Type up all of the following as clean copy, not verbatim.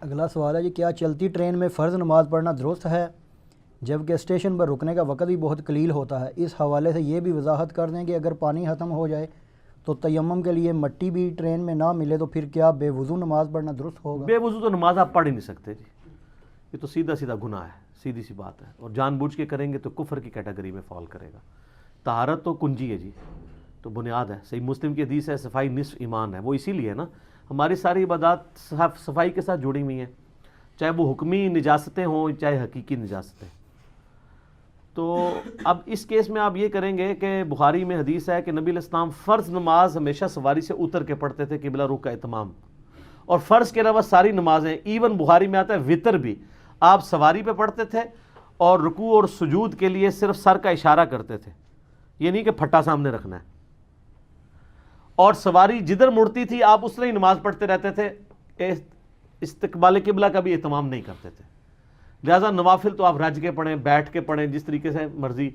اگلا سوال ہے جی، کیا چلتی ٹرین میں فرض نماز پڑھنا درست ہے جبکہ اسٹیشن پر رکنے کا وقت بھی بہت قلیل ہوتا ہے؟ اس حوالے سے یہ بھی وضاحت کر دیں کہ اگر پانی ختم ہو جائے تو تیمم کے لیے مٹی بھی ٹرین میں نہ ملے تو پھر کیا بے وضو نماز پڑھنا درست ہوگا؟ بے وضو تو نماز آپ پڑھ ہی نہیں سکتے جی، یہ تو سیدھا سیدھا گناہ ہے، سیدھی سی بات ہے، اور جان بوجھ کے کریں گے تو کفر کی کیٹیگری میں فال کرے گا۔ طہارت تو کنجی ہے جی، تو بنیاد ہے۔ صحیح مسلم کی حدیث ہے صفائی نصف ایمان ہے، وہ اسی لیے نا ہماری ساری عبادات صفائی کے ساتھ جڑی ہوئی ہیں، چاہے وہ حکمی نجاستیں ہوں چاہے حقیقی نجاستیں۔ تو اب اس کیس میں آپ یہ کریں گے کہ بخاری میں حدیث ہے کہ نبی علیہ السلام فرض نماز ہمیشہ سواری سے اتر کے پڑھتے تھے، قبلہ رخ کا اہتمام، اور فرض کے علاوہ ساری نمازیں، ایون بخاری میں آتا ہے وطر بھی آپ سواری پہ پڑھتے تھے، اور رکوع اور سجود کے لیے صرف سر کا اشارہ کرتے تھے، یہ نہیں کہ پھٹا سامنے رکھنا ہے، اور سواری جدھر مڑتی تھی آپ اس طرح ہی نماز پڑھتے رہتے تھے، استقبال قبلہ کا بھی اہتمام نہیں کرتے تھے۔ لہٰذا نوافل تو آپ رج کے پڑھیں، بیٹھ کے پڑھیں، جس طریقے سے مرضی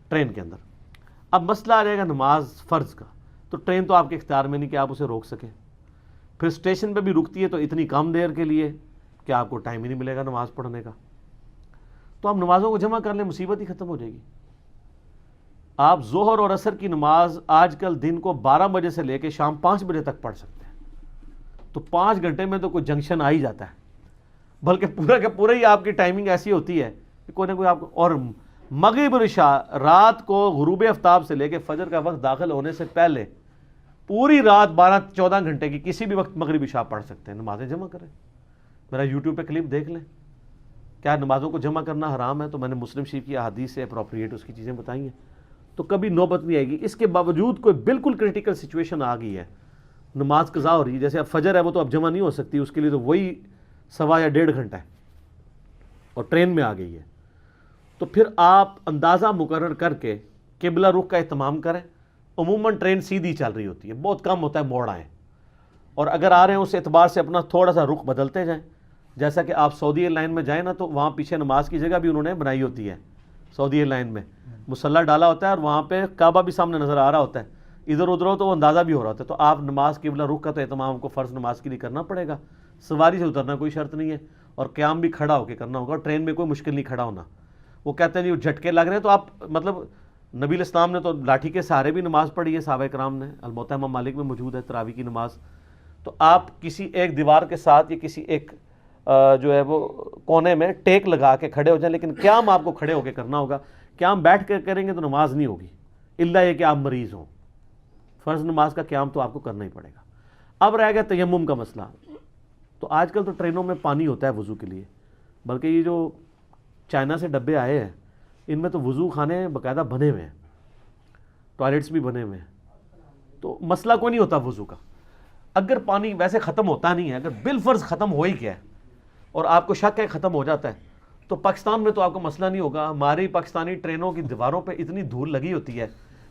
ٹرین کے اندر۔ اب مسئلہ آ جائے گا نماز فرض کا، تو ٹرین تو آپ کے اختیار میں نہیں کہ آپ اسے روک سکیں، پھر اسٹیشن پہ بھی رکتی ہے تو اتنی کم دیر کے لیے کہ آپ کو ٹائم ہی نہیں ملے گا نماز پڑھنے کا، تو آپ نمازوں کو جمع کر لیں، مصیبت ہی ختم ہو جائے گی۔ آپ ظہر اور عصر کی نماز آج کل دن کو 12 بجے سے لے کے شام 5 بجے تک پڑھ سکتے ہیں، تو 5 گھنٹے میں تو کوئی جنکشن آ ہی جاتا ہے، بلکہ پورا کا پورا ہی آپ کی ٹائمنگ ایسی ہوتی ہے کہ کوئی نہ کوئی آپ کو، اور مغرب اور عشاء رات کو غروب آفتاب سے لے کے فجر کا وقت داخل ہونے سے پہلے پوری رات 12-14 گھنٹے کی کسی بھی وقت مغرب عشاء پڑھ سکتے ہیں، نمازیں جمع کریں۔ میرا یوٹیوب پہ کلپ دیکھ لیں، کیا نمازوں کو جمع کرنا حرام ہے؟ تو میں نے مسلم شریف کی احادیث سے اپروپریٹ اس کی چیزیں بتائی ہیں، تو کبھی نوبت نہیں آئے گی۔ اس کے باوجود کوئی بالکل کرٹیکل سچویشن آ گئی ہے، نماز قضا ہو رہی ہے، جیسے اب فجر ہے وہ تو اب جمع نہیں ہو سکتی، اس کے لیے تو وہی 1.25 یا 1.5 گھنٹہ ہے، اور ٹرین میں آ گئی ہے، تو پھر آپ اندازہ مقرر کر کے قبلہ رخ کا اہتمام کریں۔ عموماً ٹرین سیدھی چل رہی ہوتی ہے، بہت کم ہوتا ہے موڑ آئیں، اور اگر آ رہے ہیں اس اعتبار سے اپنا تھوڑا سا رخ بدلتے جائیں، جیسا کہ آپ سعودی ایئر لائن میں جائیں نا تو وہاں پیچھے نماز کی جگہ بھی انہوں نے بنائی ہوتی ہے، سعودی ایئر لائن میں مصلی ڈالا ہوتا ہے، اور وہاں پہ کعبہ بھی سامنے نظر آ رہا ہوتا ہے، ادھر ادھر ہو تو وہ اندازہ بھی ہو رہا ہوتا ہے، تو آپ نماز قبلہ رخ کا تو اہتمام کو فرض نماز کے لیے کرنا پڑے گا، سواری سے اترنا کوئی شرط نہیں ہے، اور قیام بھی کھڑا ہو کے کرنا ہوگا، اور ٹرین میں کوئی مشکل نہیں کھڑا ہونا۔ وہ کہتے ہیں جی وہ جھٹکے لگ رہے ہیں، تو آپ مطلب نبی علیہ السلام نے تو لاٹھی کے سہارے بھی نماز پڑھی ہے، صحابہ کرام نے، الموطا امام مالک میں موجود ہے تراویح کی نماز۔ تو آپ کسی ایک دیوار کے ساتھ یا کسی ایک جو ہے وہ کونے میں ٹیک لگا کے کھڑے ہو جائیں، لیکن قیام آپ کو کھڑے ہو کے کرنا ہوگا، قیام بیٹھ کے کریں گے تو نماز نہیں ہوگی، الا یہ کہ آپ مریض ہوں، فرض نماز کا قیام تو آپ کو کرنا ہی پڑے گا۔ اب رہ گیا تیمم کا مسئلہ، تو آج کل تو ٹرینوں میں پانی ہوتا ہے وضو کے لیے، بلکہ یہ جو چائنا سے ڈبے آئے ہیں ان میں تو وضو خانے باقاعدہ بنے ہوئے ہیں، ٹوائلٹس بھی بنے ہوئے ہیں، تو مسئلہ کوئی نہیں ہوتا وضو کا۔ اگر پانی ویسے ختم ہوتا نہیں ہے، اگر بالفرض ختم ہو ہی گیا ہے اور آپ کو شک ہے ختم ہو جاتا ہے، تو پاکستان میں تو آپ کو مسئلہ نہیں ہوگا۔ ہماری پاکستانی ٹرینوں کی دیواروں پہ اتنی دھول لگی ہوتی ہے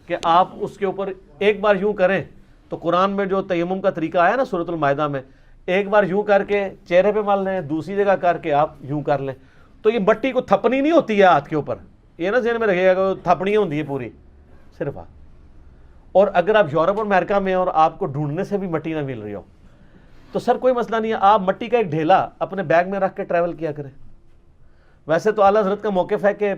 کہ آپ اس کے اوپر ایک بار یوں کریں تو قرآن میں جو تیمم کا طریقہ آیا نا سورۃ المائدہ میں، ایک بار یوں کر کے چہرے پہ مل لیں، دوسری جگہ کر کے آپ یوں کر لیں، تو یہ مٹی کو تھپنی نہیں ہوتی ہے ہاتھ کے اوپر، یہ نا ذہن میں رکھیے گا کہ تھپڑیاں ہوتی ہیں پوری صرف ہاتھ۔ اور اگر آپ یورپ اور امریکہ میں اور آپ کو ڈھونڈنے سے بھی مٹی نہ مل رہی ہو تو سر کوئی مسئلہ نہیں ہے، آپ مٹی کا ایک ڈھیلا اپنے بیگ میں رکھ کے ٹریول کیا کریں۔ ویسے تو اعلیٰ حضرت کا موقف ہے کہ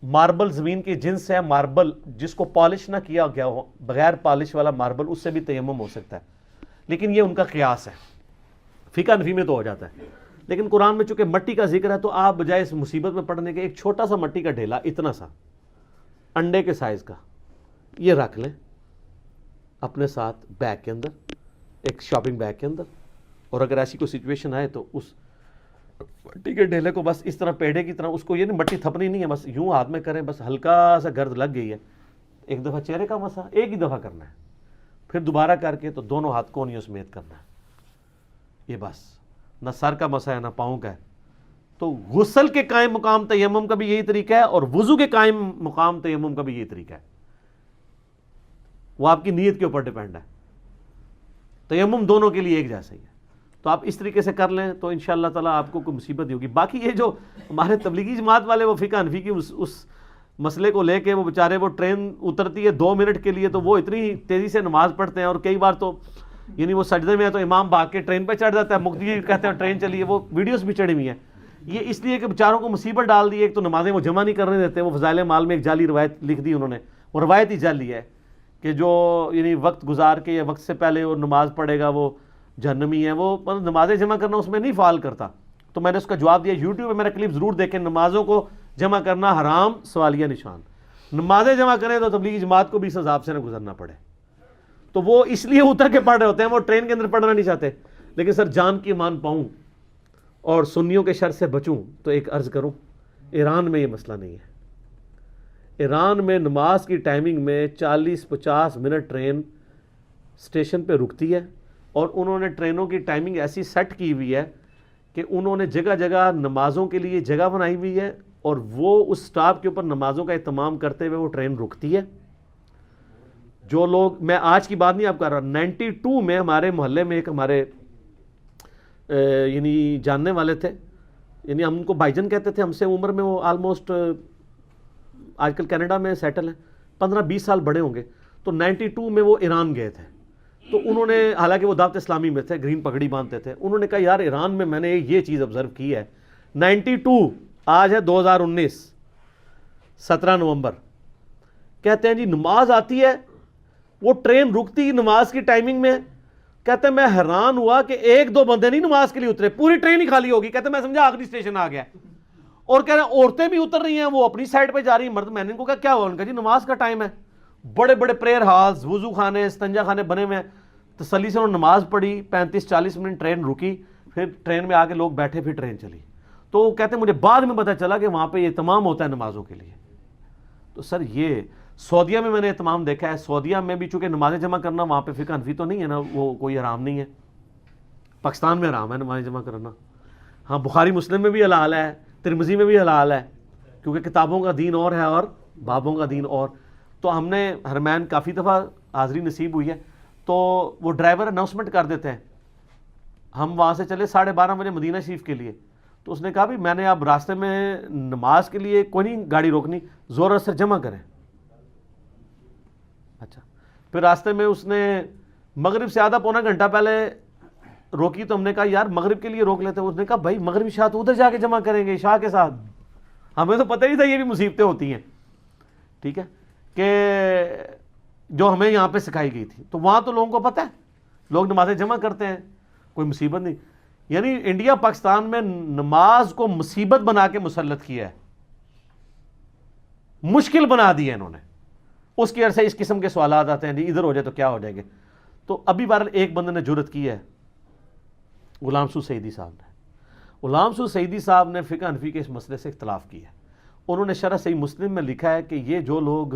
ماربل زمین کی جنس ہے، ماربل جس کو پالش نہ کیا گیا ہو، بغیر پالش والا ماربل، اس سے بھی تیمم ہو سکتا ہے، لیکن یہ ان کا قیاس ہے، فقہ حنفی میں تو ہو جاتا ہے، لیکن قرآن میں چونکہ مٹی کا ذکر ہے تو آپ بجائے اس مصیبت میں پڑنے کے ایک چھوٹا سا مٹی کا ڈھیلا، اتنا سا انڈے کے سائز کا، یہ رکھ لیں اپنے ساتھ بیگ کے اندر، ایک شاپنگ بیگ کے اندر، اور اگر ایسی کوئی سچویشن آئے تو اس مٹی کے ڈھیلے کو بس اس طرح پیڑے کی طرح، اس کو یہ نہیں مٹی تھپنی نہیں ہے، بس یوں ہاتھ میں کریں، بس ہلکا سا گرد لگ گئی ہے، ایک دفعہ چہرے کا مسح ایک ہی دفعہ کرنا ہے، پھر دوبارہ کر کے تو دونوں ہاتھ کونیوں سمیت کرنا ہے، یہ بس، نہ سر کا مسح ہے نہ پاؤں کا ہے۔ تو غسل کے قائم مقام تیمم کا بھی یہی طریقہ ہے، اور وضو کے قائم مقام تیمم کا بھی یہی طریقہ ہے، وہ آپ کی نیت کے اوپر ڈیپینڈ ہے، تیمم دونوں کے لیے ایک جیسا ہی ہے، تو آپ اس طریقے سے کر لیں تو انشاءاللہ تعالیٰ آپ کو کوئی مصیبت نہیں ہوگی۔ باقی یہ جو ہمارے تبلیغی جماعت والے وہ فقہ حنفی کی اس مسئلے کو لے کے وہ بیچارے وہ ٹرین اترتی ہے 2 منٹ کے لیے تو وہ اتنی تیزی سے نماز پڑھتے ہیں، اور کئی بار تو یعنی وہ سجدے میں ہے تو امام بھاگ کے ٹرین پہ چڑھ جاتا ہے, مفتی کہتے ہیں ٹرین چلی ہے, وہ ویڈیوز بھی چڑھی ہوئی ہیں. یہ اس لیے کہ بیچاروں کو مصیبت ڈال دی. ایک تو نمازیں وہ جمع نہیں کرنے دیتے, وہ فضائل مال میں ایک جعلی روایت لکھ دی انہوں نے, وہ روایت ہی جعلی ہے کہ جو یعنی وقت گزار کے یا وقت سے پہلے وہ نماز پڑھے گا وہ جہنمی ہے. وہ نمازیں جمع کرنا اس میں نہیں فعال کرتا. تو میں نے اس کا جواب دیا, یوٹیوب پہ میرا کلپ ضرور دیکھیں, نمازوں کو جمع کرنا حرام سوالیہ نشان. نمازیں جمع کریں تو تبلیغی جماعت کو بھی اس عذاب سے نہ گزرنا پڑے. تو وہ اس لیے اتر کے پڑھ رہے ہوتے ہیں, وہ ٹرین کے اندر پڑھنا نہیں چاہتے. لیکن سر جان کی مان پاؤں اور سنیوں کے شر سے بچوں تو ایک عرض کروں, ایران میں یہ مسئلہ نہیں ہے. ایران میں نماز کی ٹائمنگ میں 40-50 منٹ ٹرین اسٹیشن پہ رکتی ہے, اور انہوں نے ٹرینوں کی ٹائمنگ ایسی سیٹ کی ہوئی ہے کہ انہوں نے جگہ جگہ نمازوں کے لیے جگہ بنائی ہوئی ہے, اور وہ اس سٹاپ کے اوپر نمازوں کا اہتمام کرتے ہوئے وہ ٹرین رکتی ہے. جو لوگ, میں آج کی بات نہیں آپ کر رہا, 92 میں ہمارے محلے میں ایک ہمارے یعنی جاننے والے تھے, یعنی ہم ان کو بھائی جان کہتے تھے, ہم سے عمر میں وہ آلموسٹ آج کل کینیڈا میں سیٹل ہیں, 15-20 سال بڑے ہوں گے. تو 92 میں وہ ایران گئے تھے. تو انہوں نے, حالانکہ وہ دعوت اسلامی میں تھے, گرین پگڑی باندھتے تھے, انہوں نے کہا یار ایران میں نے یہ چیز آبزرو کی ہے. 92, آج ہے 2019 17 نومبر, کہتے ہیں جی نماز آتی ہے, وہ ٹرین رکتی نماز کی ٹائمنگ میں. کہتے ہیں میں حیران ہوا کہ 1-2 بندے نہیں نماز کے لیے اترے, پوری ٹرین ہی خالی ہوگی. کہتے ہیں میں سمجھا آخری اسٹیشن آ گیا. اور کہہ رہے ہیں عورتیں بھی اتر رہی ہیں, وہ اپنی سائڈ پہ جا رہی ہیں, مرد. میں نے ان کو کہا کیا ہوا؟ ان کا جی نماز کا ٹائم ہے. بڑے بڑے پریئر ہالز, وضو خانے, استنجا خانے بنے ہوئے ہیں. تسلی سے انہوں نے نماز پڑھی, 35-40 منٹ ٹرین رکی, پھر ٹرین میں آ کے لوگ بیٹھے, پھر ٹرین چلی. تو وہ کہتے ہیں مجھے بعد میں پتہ چلا کہ وہاں پہ یہ اہتمام ہوتا ہے نمازوں کے لیے. تو سر یہ سعودیہ میں نے اہتمام دیکھا ہے. سعودیہ میں بھی چونکہ نمازیں جمع کرنا وہاں پہ فقہ حنفی تو نہیں ہے نا, وہ کوئی حرام نہیں ہے. پاکستان میں حرام ہے نمازیں جمع کرنا. ہاں بخاری مسلم میں بھی حلال ہے, ترمذی میں بھی حلال ہے, کیونکہ کتابوں کا دین اور ہے اور بابوں کا دین اور. تو ہم نے حرمین کافی دفعہ حاضری نصیب ہوئی ہے. تو وہ ڈرائیور اناؤنسمنٹ کر دیتے ہیں, ہم وہاں سے چلے 12:30 بجے مدینہ شریف کے لیے. تو اس نے کہا بھی میں نے اب راستے میں نماز کے لیے کوئی نہیں گاڑی روکنی, زور اثر جمع کریں. اچھا, پھر راستے میں اس نے مغرب سے آدھا پونا گھنٹہ پہلے روکی. تو ہم نے کہا یار مغرب کے لیے روک لیتے. اس نے کہا بھائی مغرب عشاء تو ادھر جا کے جمع کریں گے عشاء کے ساتھ. ہمیں تو پتہ ہی تھا یہ بھی مصیبتیں ہوتی ہیں, ٹھیک ہے, کہ جو ہمیں یہاں پہ سکھائی گئی تھی. تو وہاں تو لوگوں کو پتہ ہے, لوگ نمازیں جمع کرتے ہیں, کوئی مصیبت نہیں. یعنی انڈیا پاکستان میں نماز کو مصیبت بنا کے مسلط کیا ہے, مشکل بنا دی ہے انہوں نے. اس کی وجہ سے اس قسم کے سوالات آتے ہیں, جی ادھر ہو جائے تو کیا ہو جائیں گے. تو ابھی بہرحال ایک بندے نے جرت کی ہے, غلام سعود سعیدی صاحب نے. غلام سعود سعیدی صاحب نے فقہ حنفی کے اس مسئلے سے اختلاف کیا ہے. انہوں نے شرح صحیح مسلم میں لکھا ہے کہ یہ جو لوگ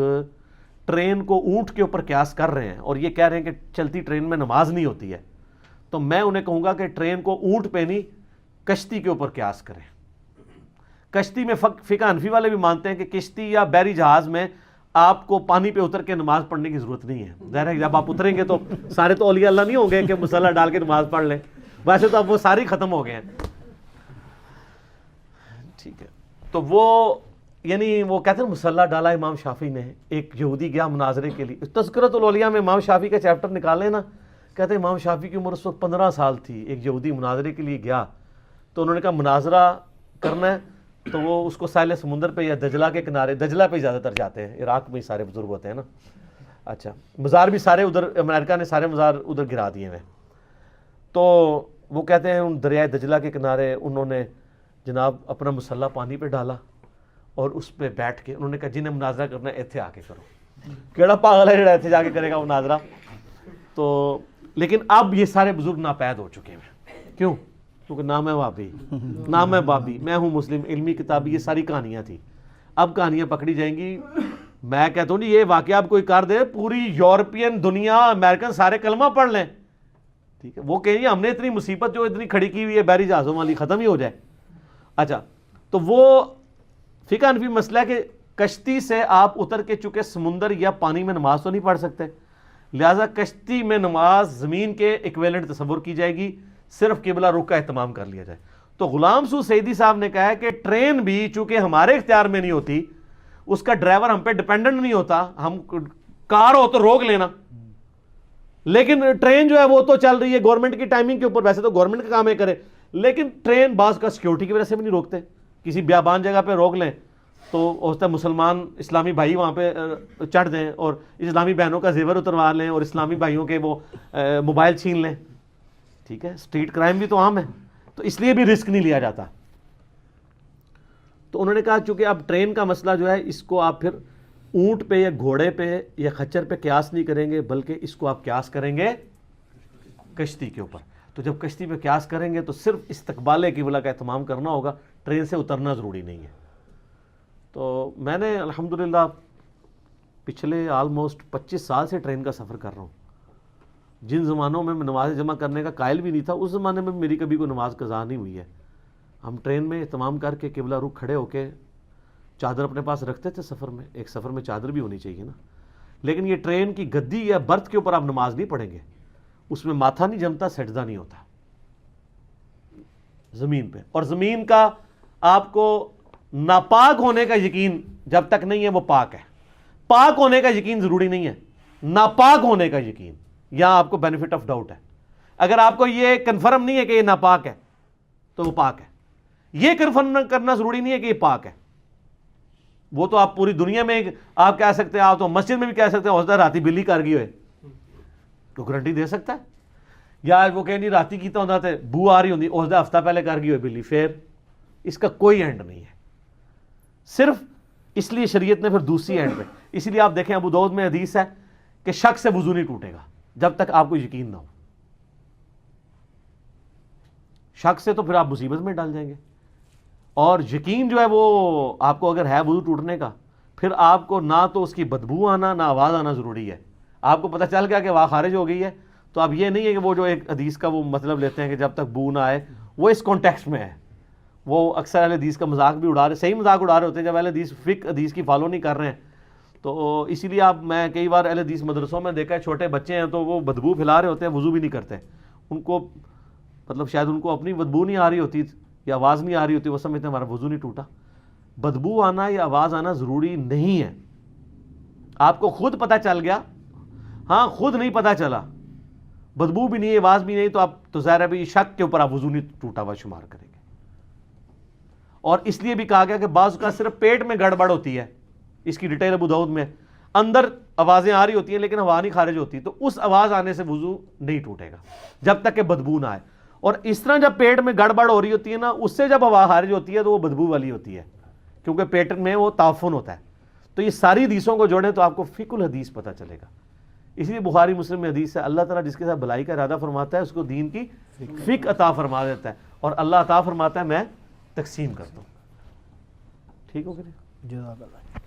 ٹرین کو اونٹ کے اوپر قیاس کر رہے ہیں اور یہ کہہ رہے ہیں کہ چلتی ٹرین میں نماز نہیں ہوتی ہے, تو میں انہیں کہوں گا کہ ٹرین کو اونٹ پہ نہیں کشتی کے اوپر قیاس کریں. کشتی میں فقہ حنفی والے بھی مانتے ہیں کہ کشتی یا بحری جہاز میں آپ کو پانی پہ اتر کے نماز پڑھنے کی ضرورت نہیں ہے. ظاہر ہے جب آپ اتریں گے تو سارے تو اولیاء اللہ نہیں ہوں گے کہ مصلی ڈال کے نماز پڑھ لیں, ویسے تو اب وہ سارے ختم ہو گئے ہیں, ٹھیک ہے. تو وہ یعنی وہ کہتے ہیں مصلی ڈالا امام شافعی نے. ایک یہودی گیا مناظرے کے لیے, تذکرۃ الاولیاء میں امام شافعی کا چیپٹر نکالیں نا, کہتے ہیں امام شافعی کی عمر اس وقت 15 سال تھی. ایک یہودی مناظرے کے لیے گیا, تو انہوں نے کہا مناظرہ کرنا ہے, تو وہ اس کو ساحل سمندر پہ یا دجلہ کے کنارے, دجلہ پہ زیادہ تر جاتے ہیں, عراق میں ہی سارے بزرگ ہوتے ہیں نا. اچھا, مزار بھی سارے ادھر, امریکہ نے سارے مزار ادھر گرا دیے ہیں. تو وہ کہتے ہیں ان دریائے دجلہ کے کنارے انہوں نے جناب اپنا مسلح پانی پہ ڈالا, اور اس پہ بیٹھ کے انہوں نے کہا جنہیں مناظرہ کرنا ہے ایتھے آ کے کرو. کیڑا پاگل ہے جڑا ایتھے جا کے کرے گا مناظرہ. تو لیکن اب یہ سارے بزرگ ناپید ہو چکے ہیں. کیوں؟ کیونکہ نام ہے بابی, نام ہے بابی, میں ہوں مسلم, علمی کتابی, یہ ساری کہانیاں تھیں. اب کہانیاں پکڑی جائیں گی. میں کہتا ہوں یہ واقعہ آپ کوئی کر دے, پوری یورپین دنیا, امریکن سارے کلمہ پڑھ لیں, ٹھیک ہے. وہ کہیں ہم نے اتنی مصیبت جو اتنی کھڑی کی ہوئی ہے بحری جہازوں والی, ختم ہی ہو جائے. اچھا, تو وہ فقہ حنفی مسئلہ ہے کہ کشتی سے آپ اتر کے چونکہ سمندر یا پانی میں نماز تو نہیں پڑھ سکتے, لہٰذا کشتی میں نماز زمین کے ایکویلنٹ تصور کی جائے گی, صرف قبلہ رخ کا اہتمام کر لیا جائے. تو غلام سعود سعیدی صاحب نے کہا ہے کہ ٹرین بھی چونکہ ہمارے اختیار میں نہیں ہوتی, اس کا ڈرائیور ہم پہ ڈیپینڈنٹ نہیں ہوتا, ہم کار ہو تو روک لینا, لیکن ٹرین جو ہے وہ تو چل رہی ہے گورنمنٹ کی ٹائمنگ کے اوپر، ویسے تو گورنمنٹ کا کام ہے کرے، لیکن ٹرین بعض کا سیکیورٹی کی وجہ سے بھی نہیں روکتے، کسی بیابان جگہ پہ روک لیں تو ہوتا ہے مسلمان اسلامی بھائی وہاں پہ چڑھ دیں اور اسلامی بہنوں کا زیور اتروا لیں اور اسلامی بھائیوں کے وہ موبائل چھین لیں، ٹھیک ہے، اسٹریٹ کرائم بھی تو عام ہے، تو اس لیے بھی رسک نہیں لیا جاتا۔ تو انہوں نے کہا چونکہ اب ٹرین کا مسئلہ جو ہے اس کو آپ پھر اونٹ پہ یا گھوڑے پہ یا خچر پہ قیاس نہیں کریں گے، بلکہ اس کو آپ قیاس کریں گے کشتی کے اوپر۔ تو جب کشتی پہ قیاس کریں گے تو صرف استقبال قبلہ کا اہتمام کرنا ہوگا، ٹرین سے اترنا ضروری نہیں ہے۔ تو میں نے الحمدللہ پچھلے آلموسٹ 25 سال سے ٹرین کا سفر کر رہا ہوں۔ جن زمانوں میں نماز جمع کرنے کا قائل بھی نہیں تھا، اس زمانے میں میری کبھی کوئی نماز قضا نہیں ہوئی ہے۔ ہم ٹرین میں اہتمام کر کے قبلہ رخ کھڑے ہو کے چادر اپنے پاس رکھتے تھے سفر میں، ایک سفر میں چادر بھی ہونی چاہیے نا، لیکن یہ ٹرین کی گدی یا برتھ کے اوپر آپ نماز نہیں پڑھیں گے، اس میں ماتھا نہیں جمتا، سجدہ نہیں ہوتا زمین پہ، اور زمین کا آپ کو ناپاک ہونے کا یقین جب تک نہیں ہے وہ پاک ہے، پاک ہونے کا یقین ضروری نہیں ہے، ناپاک ہونے کا یقین، یہاں آپ کو بینیفٹ آف ڈاؤٹ ہے۔ اگر آپ کو یہ کنفرم نہیں ہے کہ یہ ناپاک ہے تو وہ پاک ہے، یہ کنفرم کرنا ضروری نہیں ہے کہ یہ پاک ہے۔ وہ تو آپ پوری دنیا میں آپ کہہ سکتے ہیں، آپ تو مسجد میں بھی کہہ سکتے ہیں ہوتا ہے راتی بلی کر گئی ہوئے، تو گارنٹی دے سکتا ہے، یا وہ کہ نہیں راتی کیتا ہوتا تھے بو آ رہی ہوتی ہوتا ہفتہ پہلے کر گئی ہوئے بلی، پھر اس کا کوئی اینڈ نہیں ہے، صرف اس لیے شریعت نے پھر دوسری اینڈ پہ، اسی لیے آپ دیکھیں ابو داؤد میں حدیث ہے کہ شک سے وضو نہیں ٹوٹے گا جب تک آپ کو یقین نہ ہو، شک سے تو پھر آپ مصیبت میں ڈال جائیں گے، اور یقین جو ہے وہ آپ کو اگر ہے وضو ٹوٹنے کا، پھر آپ کو نہ تو اس کی بدبو آنا نہ آواز آنا ضروری ہے۔ آپ کو پتہ چل گیا کہ واہ خارج ہو گئی ہے، تو اب یہ نہیں ہے کہ وہ جو ایک حدیث کا وہ مطلب لیتے ہیں کہ جب تک بو نہ آئے، وہ اس کانٹیکسٹ میں ہے، وہ اکثر اہل حدیث کا مذاق بھی اڑا رہے، صحیح مذاق اڑا رہے ہوتے ہیں جب اہل حدیث فقہ حدیث کی فالو نہیں کر رہے ہیں۔ تو اسی لیے میں کئی بار اہل حدیث مدرسوں میں دیکھا ہے چھوٹے بچے ہیں تو وہ بدبو پھیلا رہے ہوتے ہیں، وضو بھی نہیں کرتے، ان کو مطلب شاید ان کو اپنی بدبو نہیں آ رہی ہوتی یا آواز نہیں آ رہی ہوتی، وہ سمجھتے ہیں ہمارا وضو نہیں ٹوٹا۔ بدبو آنا یا آواز آنا ضروری نہیں ہے، آپ کو خود پتہ چل گیا، ہاں خود نہیں پتہ چلا، بدبو بھی نہیں آواز بھی نہیں، تو آپ تو ظاہر ہے بھی شک کے اوپر آپ وضو نہیں ٹوٹا ہوا شمار کریں گے۔ اور اس لیے بھی کہا گیا کہ بعض کا صرف پیٹ میں گڑبڑ ہوتی ہے، اس کی ڈیٹیل ابو داؤد میں، اندر آوازیں آ رہی ہوتی ہیں لیکن ہوا نہیں خارج ہوتی، تو اس آواز آنے سے وضو نہیں ٹوٹے گا جب تک کہ بدبو نہ آئے۔ اور اس طرح جب پیٹ میں گڑبڑ ہو رہی ہوتی ہے نا، اس سے جب ہوا خارج ہوتی ہے تو وہ بدبو والی ہوتی ہے، کیونکہ پیٹ میں وہ تعفن ہوتا ہے۔ تو یہ ساری حدیثوں کو جوڑیں تو آپ کو فقہ الحدیث پتہ چلے گا۔ اس لیے بخاری مسلم میں حدیث ہے اللہ تعالیٰ جس کے ساتھ بھلائی کا ارادہ فرماتا ہے اس کو دین کی فقہ عطا فرما دیتا ہے، اور اللہ عطا فرماتا ہے میں تقسیم کرتا ہوں۔ ٹھیک ہو گیا؟ جزاک اللہ۔